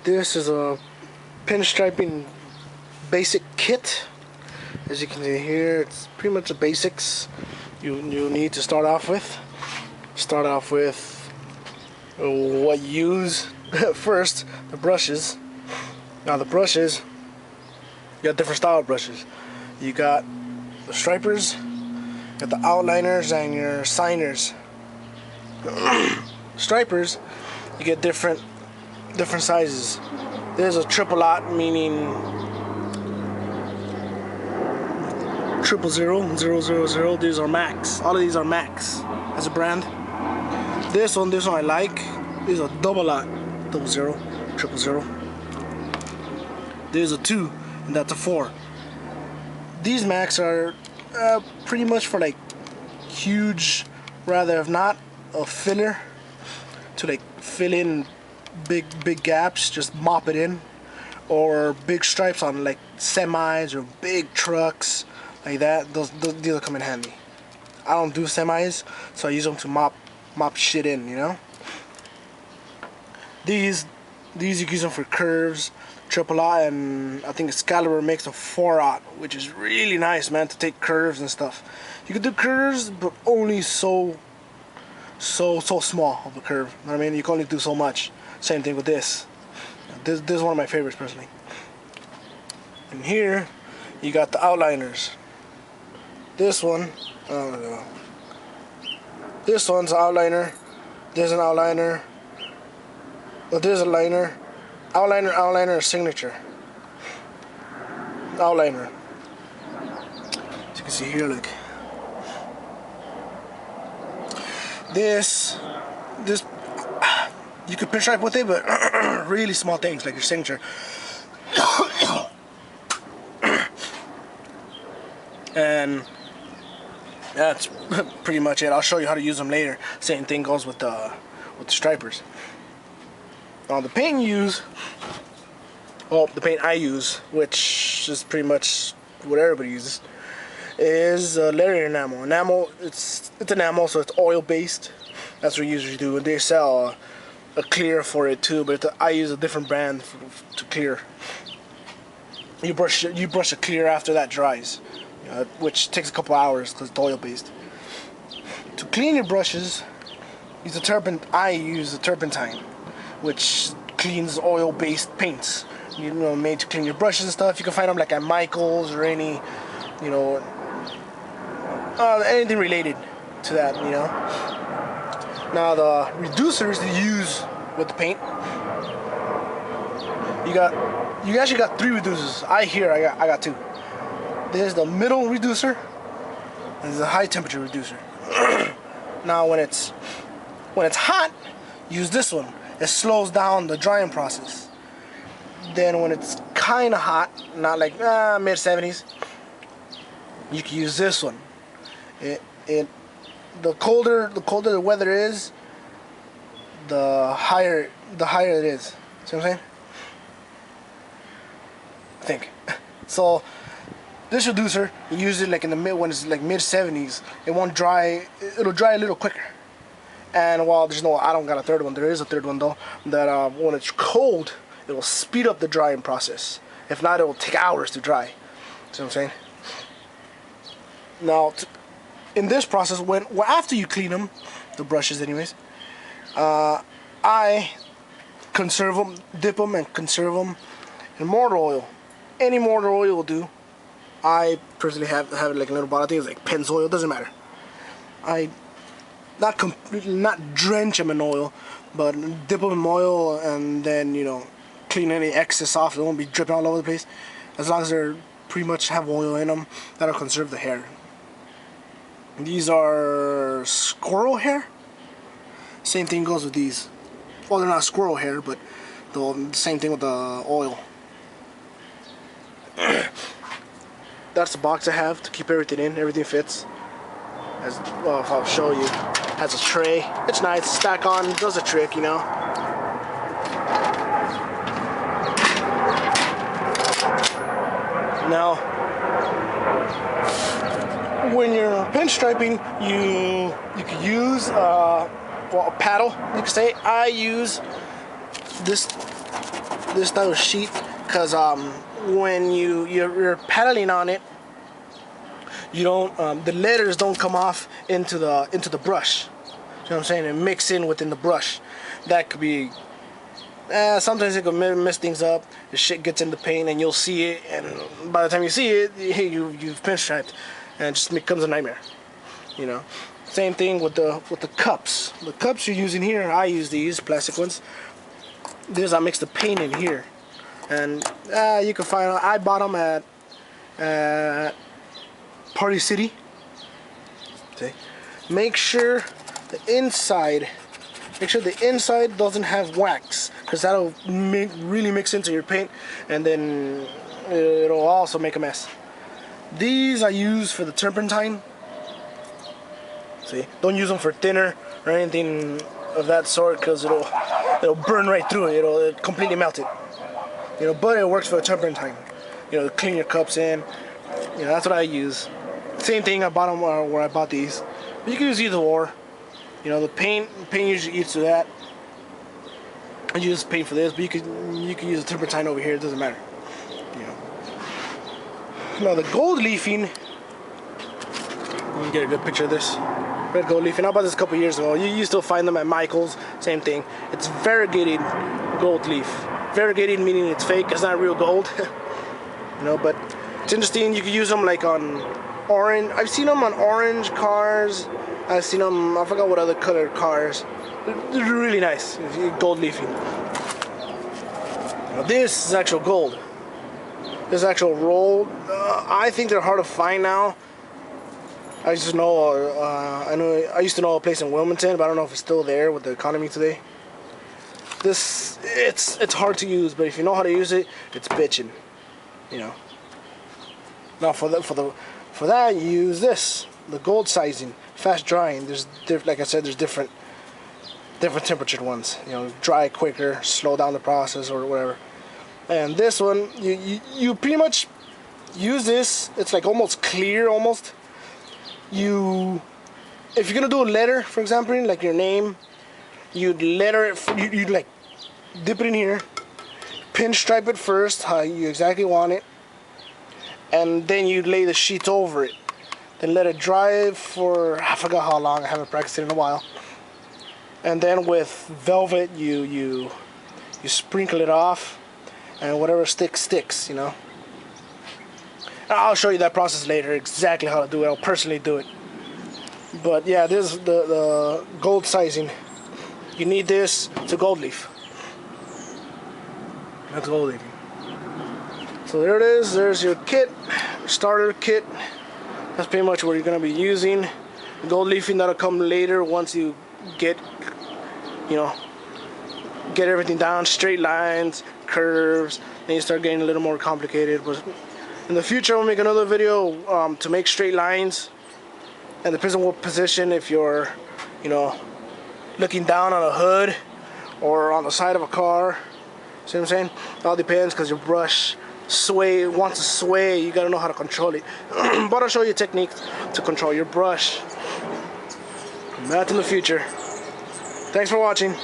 This is a pinstriping basic kit. As you can see here, it's pretty much the basics you need to start off with. Start off with what you use. First, the brushes. Now the brushes, you got different style of brushes. You got the stripers, you got the outliners, and your signers. Stripers, you get different sizes. There's a triple lot, meaning 000. These are Max. All of these are Max as a brand. This one I like. These are double lot, 00, 000. There's a 2, and that's a 4. These Max are pretty much for like huge, rather if not a filler, to like fill in big gaps, just mop it in, or big stripes on like semis or big trucks like that. These will come in handy. I don't do semis, so I use them to mop shit in, you know. These you can use them for curves, triple aught, and I think Excalibur makes a 4 aught, which is really nice, man, to take curves and stuff. You can do curves, but only so small of a curve. You know what I mean? You can only do so much. Same thing with this. This is one of my favorites personally. And here you got the outliners. This one, I don't know. This one's an outliner. There's an outliner. Well, there's a liner. Outliner, signature. Outliner. As you can see here, look. This you could pinstripe with it, but really small things like your signature. And that's pretty much it. I'll show you how to use them later. Same thing goes with the stripers. Now the paint the paint I use, which is pretty much what everybody uses, is letter enamel. Enamel, it's enamel, so it's oil based. That's what you usually do. And they sell a clear for it too, but I use a different brand to clear. You brush the clear after that dries, which takes a couple hours because it's oil based. To clean your brushes, I use the turpentine, which cleans oil based paints. You know, made to clean your brushes and stuff. You can find them like at Michael's or any, you know, anything related to that, you know. Now the reducers to use with the paint, you actually got 3 reducers. I got 2. There's the middle reducer, and there's the high temperature reducer. Now when it's hot, use this one. It slows down the drying process. Then when it's kind of hot, not like mid 70s, you can use this one. The colder the weather is, the higher it is. See what I'm saying? I think. So this reducer, you use it like in the when it's like mid 70s. It won't dry. It'll dry a little quicker. And while I don't got a third one. There is a third one though. That when it's cold, it will speed up the drying process. If not, it will take hours to dry. See what I'm saying? Now, in this process, after you clean them, the brushes anyways, I conserve them, dip them, and conserve them in mortar oil. Any mortar oil will do. I personally have it like a little bottle. I think it's like Pennzoil. Doesn't matter. I not drench them in oil, but dip them in oil and then, you know, clean any excess off. It won't be dripping all over the place. As long as they're pretty much have oil in them, that'll conserve the hair. These are squirrel hair. Same thing goes with these. Well, they're not squirrel hair, but the same thing with the oil. That's the box I have to keep everything in. Everything fits. As well, if I'll show you, has a tray. It's nice. Stack on, does a trick, you know. Now, when you're pinstriping, you can use well, a paddle. You can say I use this this type of sheet, because when you're paddling on it, you don't the letters don't come off into the brush. You know what I'm saying? And mix in within the brush. That could be sometimes it could mess things up. The shit gets in the paint and you'll see it, and by the time you see it, you've pinstriped, and it just becomes a nightmare. You know. Same thing with the cups. The cups you're using here, I use these plastic ones. I mix the paint in here, and you can find. I bought them at Party City. Okay. Make sure the inside doesn't have wax, because that'll really mix into your paint, and then it'll also make a mess. These I use for the turpentine. See, don't use them for thinner or anything of that sort, because it'll burn right through it. It'll completely melt it. You know, but it works for the turpentine. You know, to clean your cups in. You know, that's what I use. Same thing. I bought them where I bought these. But you can use either or. You know, the paint usually eats to that. I use paint for this, but you can use a turpentine over here. It doesn't matter. You know. Now the gold leafing. You can get a good picture of this. Red gold leafing. I bought this a couple years ago. You still find them at Michael's. Same thing. It's variegated gold leaf. Variegated meaning it's fake. It's not real gold. You know, but it's interesting. You can use them like on orange. I've seen them on orange cars. I've seen them. I forgot what other color cars. They're really nice. Gold leafing. Now this is actual gold. This is actual rolled. I think they're hard to find now. I used to know. I used to know a place in Wilmington, but I don't know if it's still there with the economy today. It's hard to use, but if you know how to use it, it's bitchin'. You know. Now for that you use this, the gold sizing, fast drying. Like I said, there's different temperatured ones. You know, dry quicker, slow down the process or whatever. And this one, you pretty much use this. It's like almost clear, almost. If you're gonna do a letter, for example, like your name, you'd letter it. You'd like dip it in here, pinstripe it first, how you exactly want it, and then you lay the sheet over it. Then let it dry for, I forgot how long. I haven't practiced it in a while. And then with velvet, you sprinkle it off, and whatever sticks. You know. I'll show you that process later, exactly how to do it. I'll personally do it. But yeah, this is the gold sizing. You need this to gold leaf. That's gold leafing. So there it is. There's your kit, starter kit. That's pretty much what you're going to be using. Gold leafing, that'll come later once you get everything down, straight lines, curves. Then you start getting a little more complicated. But in the future, I'll make another video to make straight lines, and depends on what position. If you're, looking down on a hood or on the side of a car. See what I'm saying? It all depends, because your brush wants to sway. You gotta know how to control it. But I'll show you a technique to control your brush. That in the future. Thanks for watching.